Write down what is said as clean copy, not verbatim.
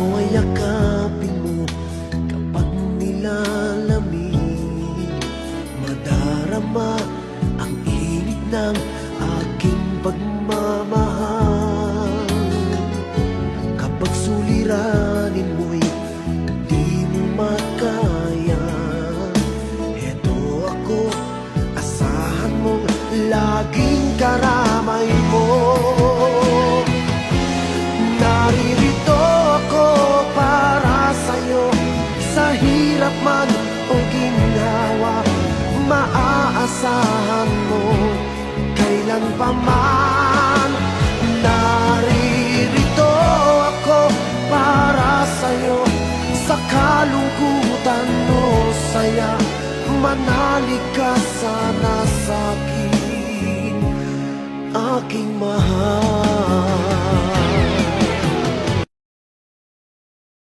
Ako ay yakapin mo kapag nilalamig. Madarama ang init ng aking pagmamahal. Kapag suliranin mo'y di mo makaya, eto ako, asahan mong laging karamay mo. Naririto ako para sa'yo, sa hirap man o ginhawa. Maaasahan mo kailan pa man. Naririto ako para sa'yo, sa kalungkutan o saya. Manalig ka sana sa'kin, aking mahal.